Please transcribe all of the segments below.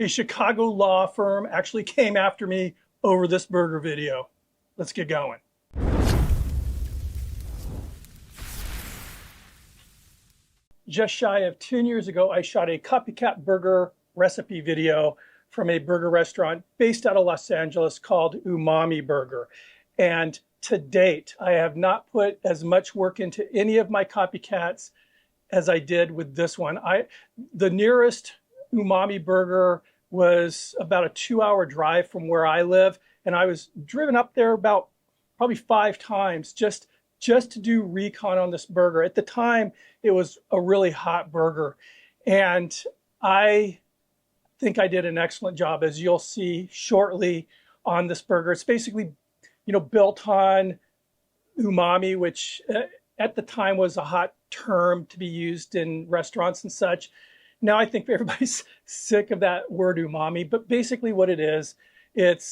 A Chicago law firm actually came after me over this burger video. Let's get going. Just shy of 10 years ago, I shot a copycat burger recipe video from a burger restaurant based out of Los Angeles called Umami Burger. And to date, I have not put as much work into any of my copycats as I did with this one. The nearest Umami Burger was about a 2-hour drive from where I live, and I was driven up there about probably 5 times just to do recon on this burger. At the time, it was a really hot burger, and I think I did an excellent job, as you'll see shortly on this burger. It's basically, built on umami, which at the time was a hot term to be used in restaurants and such. Now I think everybody's sick of that word umami, but basically what it is, it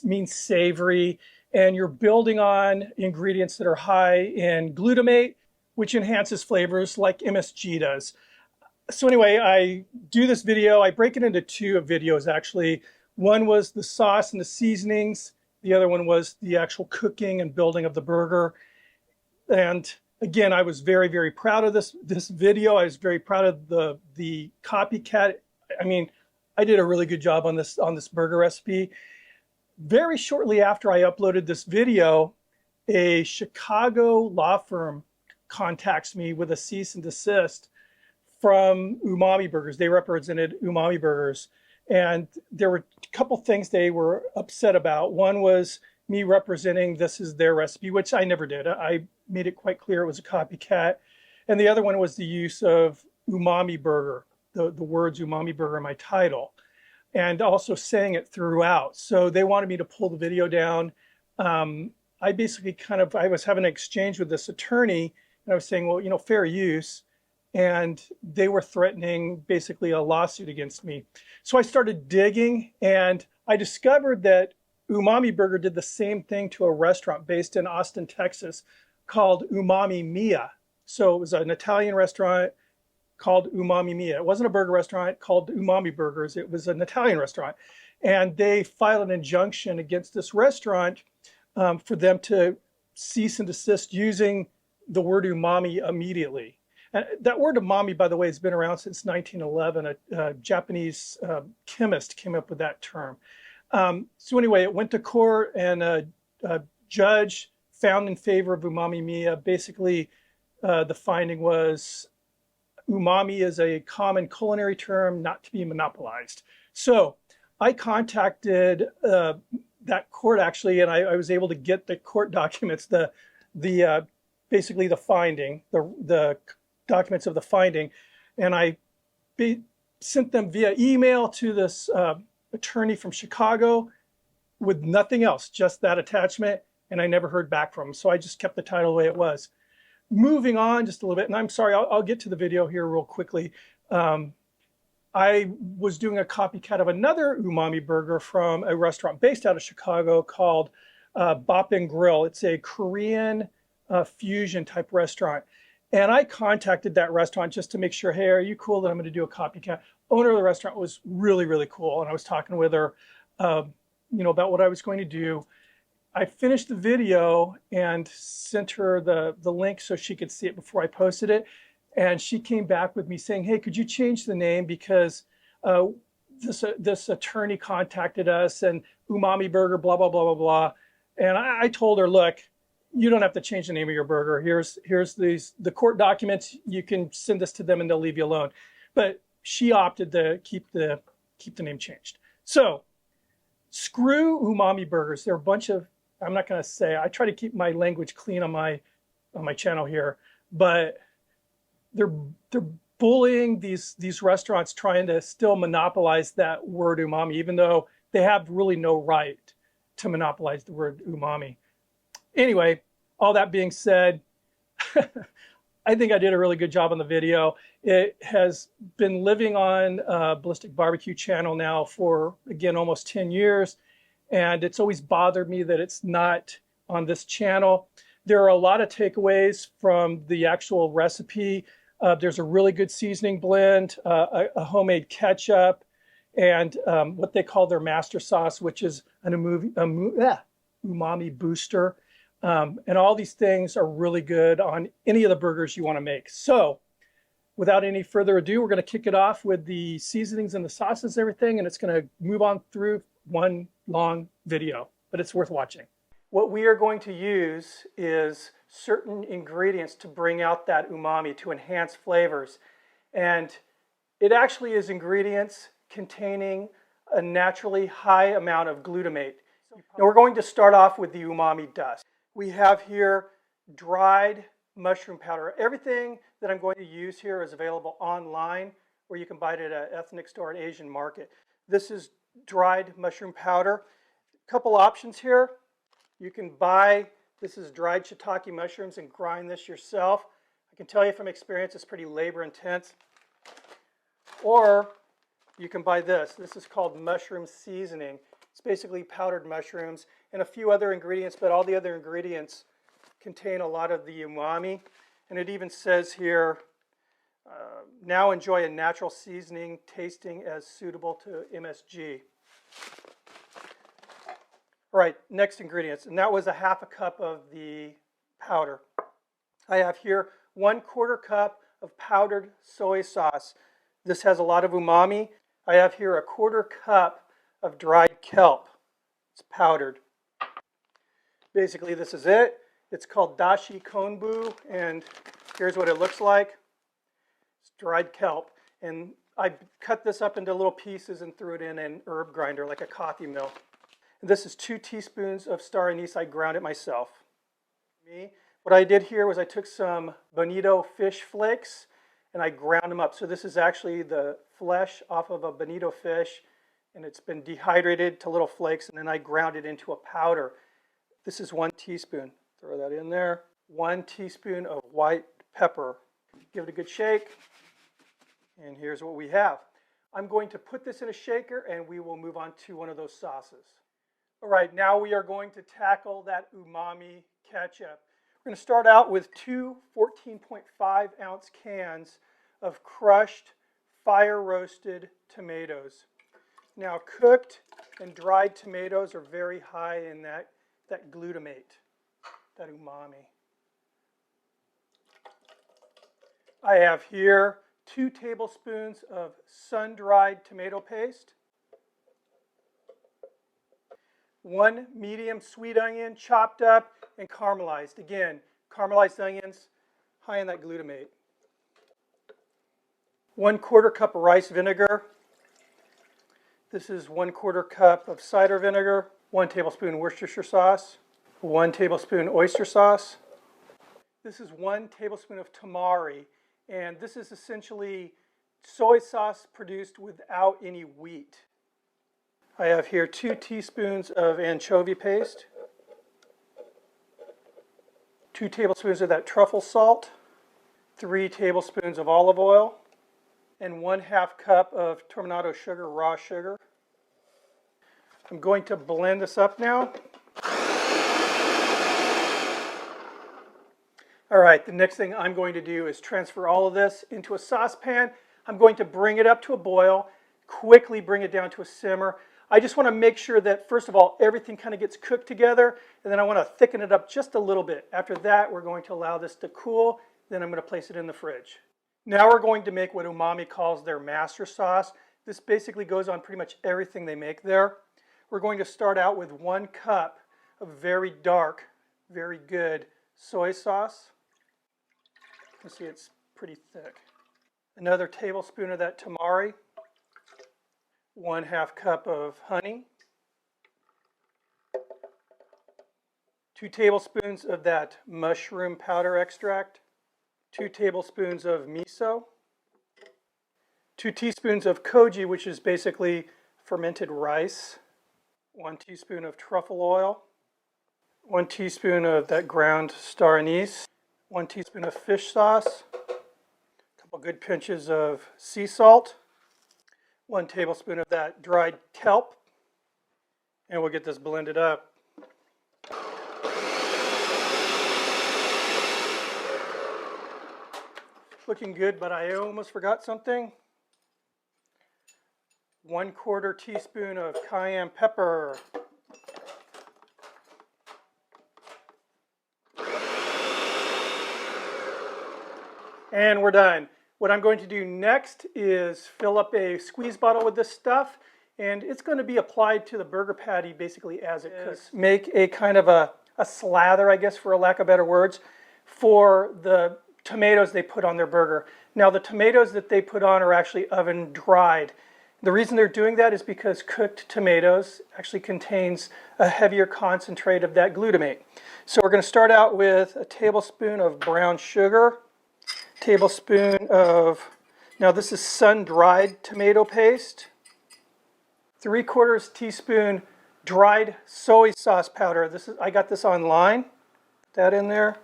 means savory, and you're building on ingredients that are high in glutamate, which enhances flavors like MSG does. So anyway, I do this video. I break it into 2 videos actually. One was the sauce and the seasonings. The other one was the actual cooking and building of the burger. And again, I was very, very proud of this video. I was very proud of the copycat. I mean, I did a really good job on this burger recipe. Very shortly after I uploaded this video, a Chicago law firm contacts me with a cease and desist from Umami Burgers. They represented Umami Burgers. And there were a couple things they were upset about. One was me representing this is their recipe, which I never did. I made it quite clear it was a copycat. And the other one was the use of Umami Burger, the words Umami Burger in my title, and also saying it throughout. So they wanted me to pull the video down. I basically I was having an exchange with this attorney, and I was saying, well, fair use. And they were threatening basically a lawsuit against me. So I started digging, and I discovered that Umami Burger did the same thing to a restaurant based in Austin, Texas, called Umami Mia. So it was an Italian restaurant called Umami Mia. It wasn't a burger restaurant called Umami Burgers. It was an Italian restaurant. And they filed an injunction against this restaurant for them to cease and desist using the word umami immediately. And that word umami, by the way, has been around since 1911. A Japanese chemist came up with that term. So anyway, it went to court, and a judge found in favor of Umami Mia. Basically, the finding was umami is a common culinary term not to be monopolized. So I contacted that court actually, and I was able to get the court documents, basically the finding, the documents of the finding, and I sent them via email to this attorney from Chicago with nothing else, just that attachment, and I never heard back from him. So I just kept the title the way it was. Moving on just a little bit, and I'm sorry, I'll get to the video here real quickly. I was doing a copycat of another Umami Burger from a restaurant based out of Chicago called Bop and Grill. It's a Korean fusion type restaurant. And I contacted that restaurant just to make sure, hey, are you cool that I'm going to do a copycat? Owner of the restaurant was really, really cool. And I was talking with her, about what I was going to do. I finished the video and sent her the link so she could see it before I posted it. And she came back with me saying, hey, could you change the name, because this attorney contacted us and Umami Burger, blah, blah, blah, blah, blah. And I told her, look, you don't have to change the name of your burger. Here's the court documents. You can send this to them and they'll leave you alone. But she opted to keep the name changed. So screw Umami Burgers. There are a bunch of, I'm not going to say, I try to keep my language clean on my channel here, but they're bullying these restaurants, trying to still monopolize that word umami, even though they have really no right to monopolize the word umami. Anyway, all that being said, I think I did a really good job on the video. It has been living on Ballistic Barbecue channel now for, again, almost 10 years. And it's always bothered me that it's not on this channel. There are a lot of takeaways from the actual recipe. There's a really good seasoning blend, a homemade ketchup, and what they call their master sauce, which is an umami booster. And all these things are really good on any of the burgers you want to make. So without any further ado, we're going to kick it off with the seasonings and the sauces and everything, and it's going to move on through one long video, but it's worth watching. What we are going to use is certain ingredients to bring out that umami, to enhance flavors. And it actually is ingredients containing a naturally high amount of glutamate. Now we're going to start off with the umami dust. We have here dried mushroom powder. Everything that I'm going to use here is available online, or you can buy it at an ethnic store, an Asian market. This is dried mushroom powder. A couple options here. You can buy, this is dried shiitake mushrooms, and grind this yourself. I can tell you from experience it's pretty labor intense. Or you can buy this. This is called mushroom seasoning. It's basically powdered mushrooms and a few other ingredients, but all the other ingredients contain a lot of the umami. And it even says here, now enjoy a natural seasoning tasting as suitable to MSG. All right, next ingredients, and that was a half a cup of the powder. I have here 1/4 cup of powdered soy sauce. This has a lot of umami. I have here 1/4 cup of dried kelp. It's powdered. Basically, this is it. It's called dashi konbu, and here's what it looks like. It's dried kelp, and I cut this up into little pieces and threw it in an herb grinder, like a coffee mill. And this is 2 teaspoons of star anise. I ground it myself. What I did here was I took some bonito fish flakes and I ground them up. So this is actually the flesh off of a bonito fish, and it's been dehydrated to little flakes, and then I ground it into a powder. This is 1 teaspoon. Throw that in there. 1 teaspoon of white pepper. Give it a good shake. And here's what we have. I'm going to put this in a shaker and we will move on to one of those sauces. All right, now we are going to tackle that umami ketchup. We're going to start out with 2 14.5 ounce cans of crushed fire roasted tomatoes. Now cooked and dried tomatoes are very high in that glutamate, that umami. I have here 2 tablespoons of sun-dried tomato paste, 1 medium sweet onion chopped up and caramelized. Again, caramelized onions, high in that glutamate. 1/4 cup of rice vinegar. This is 1/4 cup of cider vinegar, 1 tablespoon Worcestershire sauce, 1 tablespoon oyster sauce. This is 1 tablespoon of tamari, and this is essentially soy sauce produced without any wheat. I have here 2 teaspoons of anchovy paste, 2 tablespoons of that truffle salt, 3 tablespoons of olive oil, and 1/2 cup of terminato sugar, raw sugar. I'm going to blend this up now. All right, the next thing I'm going to do is transfer all of this into a saucepan. I'm going to bring it up to a boil, quickly bring it down to a simmer. I just want to make sure that, first of all, everything kind of gets cooked together, and then I want to thicken it up just a little bit. After that, we're going to allow this to cool, then I'm going to place it in the fridge. Now we're going to make what Umami calls their master sauce. This basically goes on pretty much everything they make there. We're going to start out with 1 cup of very dark, very good soy sauce. You can see it's pretty thick. Another tablespoon of that tamari. 1/2 cup of honey. 2 tablespoons of that mushroom powder extract. 2 tablespoons of miso. 2 teaspoons of koji, which is basically fermented rice. 1 teaspoon of truffle oil. 1 teaspoon of that ground star anise. 1 teaspoon of fish sauce. A couple good pinches of sea salt. 1 tablespoon of that dried kelp. And we'll get this blended up. Looking good, but I almost forgot something. 1/4 teaspoon of cayenne pepper. And we're done. What I'm going to do next is fill up a squeeze bottle with this stuff, and it's going to be applied to the burger patty basically as it cooks. Make a kind of a slather, I guess, for a lack of better words, for the tomatoes they put on their burger. Now, the tomatoes that they put on are actually oven dried. The reason they're doing that is because cooked tomatoes actually contains a heavier concentrate of that glutamate. So we're going to start out with a tablespoon of brown sugar, tablespoon of, now this is sun-dried tomato paste, 3/4 teaspoon dried soy sauce powder. I got this online. Put that in there.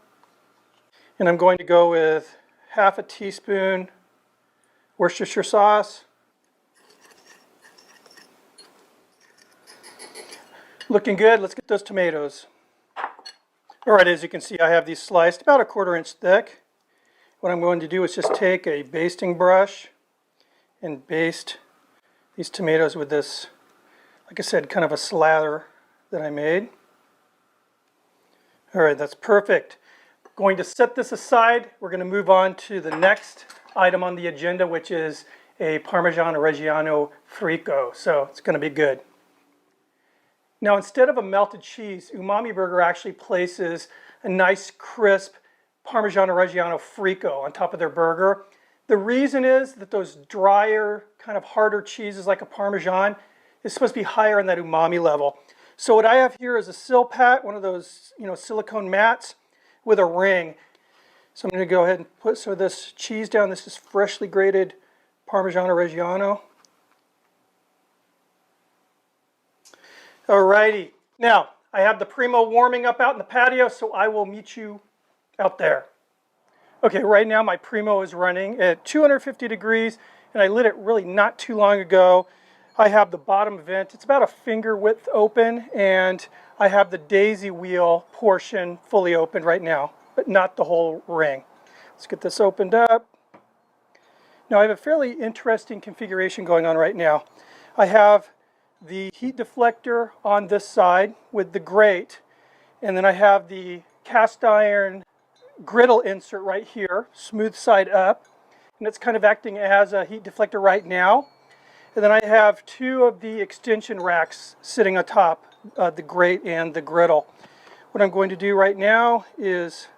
And I'm going to go with 1/2 teaspoon Worcestershire sauce. Looking good. Let's get those tomatoes. All right, as you can see, I have these sliced about 1/4 inch thick. What I'm going to do is just take a basting brush and baste these tomatoes with this, like I said, kind of a slather that I made. All right, that's perfect. Going to set this aside. We're going to move on to the next item on the agenda, which is a Parmigiano Reggiano Frico. So it's going to be good. Now, instead of a melted cheese, Umami Burger actually places a nice crisp Parmigiano Reggiano Frico on top of their burger. The reason is that those drier, kind of harder cheeses like a Parmesan is supposed to be higher in that umami level. So what I have here is a Silpat, one of those, silicone mats with a ring. So I'm going to go ahead and put some of this cheese down. This is freshly grated Parmigiano Reggiano. Alrighty. Now, I have the Primo warming up out in the patio, so I will meet you out there. Okay, right now my Primo is running at 250 degrees, and I lit it really not too long ago. I have the bottom vent, it's about a finger width open, and I have the daisy wheel portion fully open right now, but not the whole ring. Let's get this opened up. Now I have a fairly interesting configuration going on right now. I have the heat deflector on this side with the grate, and then I have the cast iron griddle insert right here, smooth side up, and it's kind of acting as a heat deflector right now. And then I have 2 of the extension racks sitting on top, the grate and the griddle. What I'm going to do right now is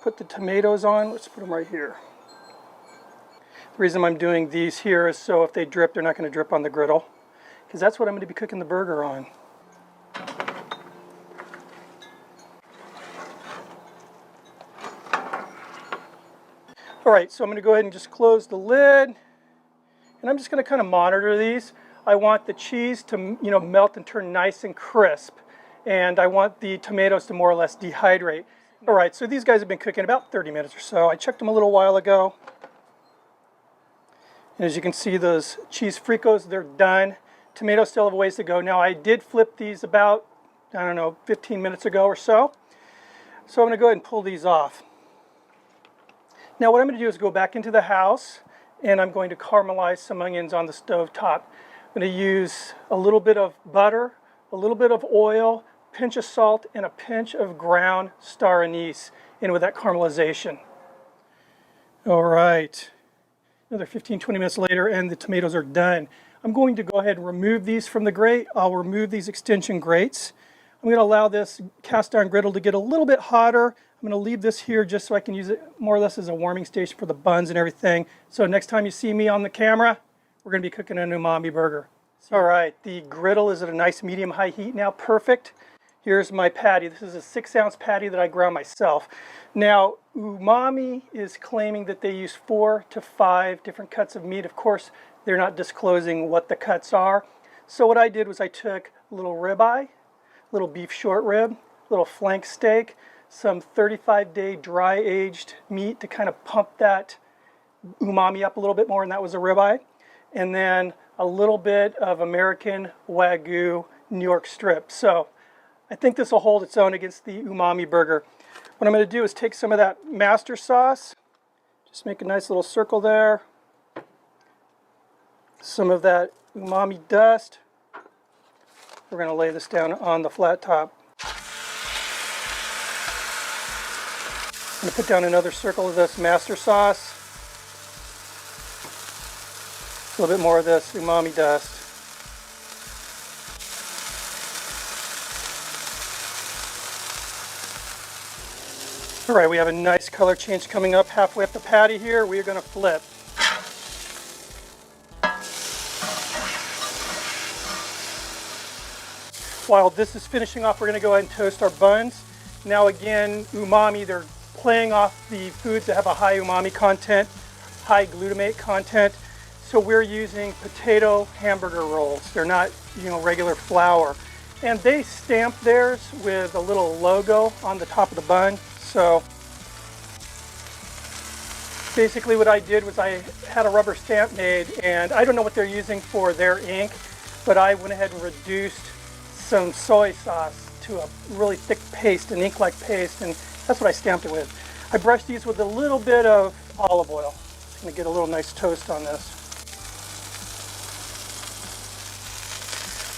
put the tomatoes on. Let's put them right here. The reason I'm doing these here is so if they drip, they're not going to drip on the griddle, because that's what I'm going to be cooking the burger on. All right, so I'm going to go ahead and just close the lid, and I'm just going to kind of monitor these. I want the cheese to, melt and turn nice and crisp, and I want the tomatoes to more or less dehydrate. All right, so these guys have been cooking about 30 minutes or so. I checked them a little while ago, and as you can see, those cheese fricos, they're done. Tomatoes still have a ways to go. Now, I did flip these about, 15 minutes ago or so. So I'm going to go ahead and pull these off. Now what I'm going to do is go back into the house, and I'm going to caramelize some onions on the stove top. I'm going to use a little bit of butter, a little bit of oil, a pinch of salt, and a pinch of ground star anise in with that caramelization. All right, another 15-20 minutes later, and the tomatoes are done. I'm going to go ahead and remove these from the grate. I'll remove these extension grates. I'm going to allow this cast iron griddle to get a little bit hotter. I'm going to leave this here just so I can use it more or less as a warming station for the buns and everything. So next time you see me on the camera, we're going to be cooking an umami burger. All right, the griddle is at a nice medium-high heat now, perfect. Here's my patty. This is a 6-ounce patty that I ground myself. Now, Umami is claiming that they use 4 to 5 different cuts of meat. Of course, they're not disclosing what the cuts are. So what I did was I took a little ribeye, little beef short rib, little flank steak, some 35-day dry-aged meat to kind of pump that umami up a little bit more, and that was a ribeye. And then a little bit of American Wagyu New York strip. So I think this will hold its own against the umami burger. What I'm going to do is take some of that master sauce, just make a nice little circle there. Some of that Umami Dust. We're going to lay this down on the flat top. I'm going to put down another circle of this master sauce. A little bit more of this Umami Dust. All right, we have a nice color change coming up halfway up the patty here. We are going to flip. While this is finishing off, we're going to go ahead and toast our buns. Now again, umami, they're playing off the foods that have a high umami content, high glutamate content. So we're using potato hamburger rolls. They're not, regular flour. And they stamp theirs with a little logo on the top of the bun. So basically what I did was I had a rubber stamp made, and I don't know what they're using for their ink, but I went ahead and reduced some soy sauce to a really thick paste, an ink-like paste, and that's what I stamped it with. I brushed these with a little bit of olive oil. I'm going to get a little nice toast on this.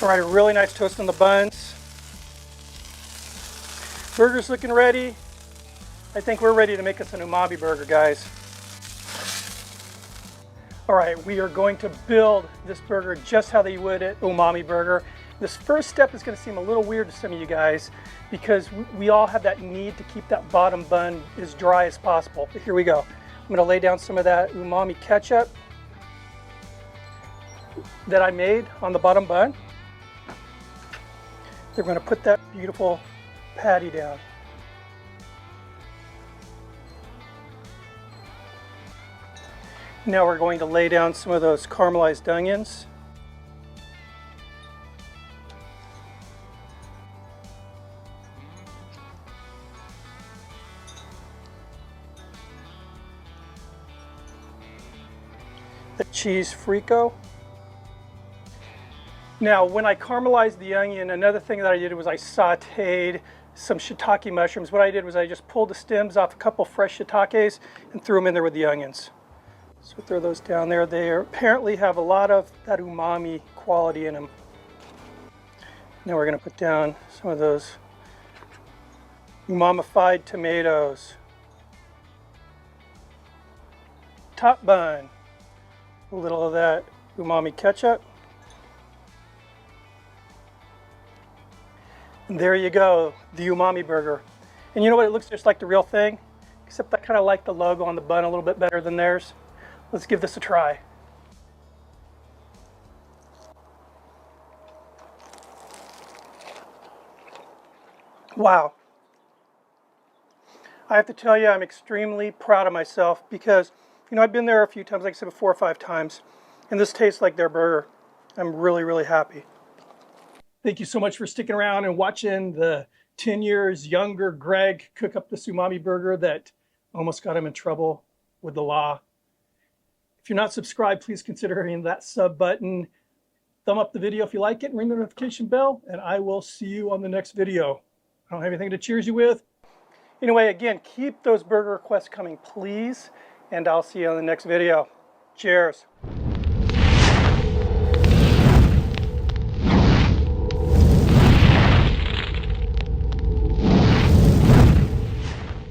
All right, a really nice toast on the buns. Burger's looking ready. I think we're ready to make us an umami burger, guys. All right, we are going to build this burger just how they would at Umami Burger. This first step is going to seem a little weird to some of you guys because we all have that need to keep that bottom bun as dry as possible. But here we go. I'm going to lay down some of that Umami Ketchup that I made on the bottom bun. They're going to put that beautiful patty down. Now we're going to lay down some of those caramelized onions. The cheese frico. Now, when I caramelized the onion, another thing that I did was I sauteed some shiitake mushrooms. What I did was I just pulled the stems off a couple fresh shiitakes and threw them in there with the onions. So throw those down there. They apparently have a lot of that umami quality in them. Now we're going to put down some of those umamified tomatoes. Top bun. A little of that umami ketchup. And there you go, the umami burger. And you know what? It looks just like the real thing, except I kind of like the logo on the bun a little bit better than theirs. Let's give this a try. Wow. I have to tell you, I'm extremely proud of myself because, I've been there a few times, like I said, 4 or 5 times, and this tastes like their burger. I'm really, really happy. Thank you so much for sticking around and watching the 10 years younger Greg cook up this umami burger that almost got him in trouble with the law. If you're not subscribed, please consider hitting that sub button. Thumb up the video if you like it, and ring the notification bell, and I will see you on the next video. I don't have anything to cheers you with. Anyway, again, keep those burger requests coming, please, and I'll see you on the next video. Cheers.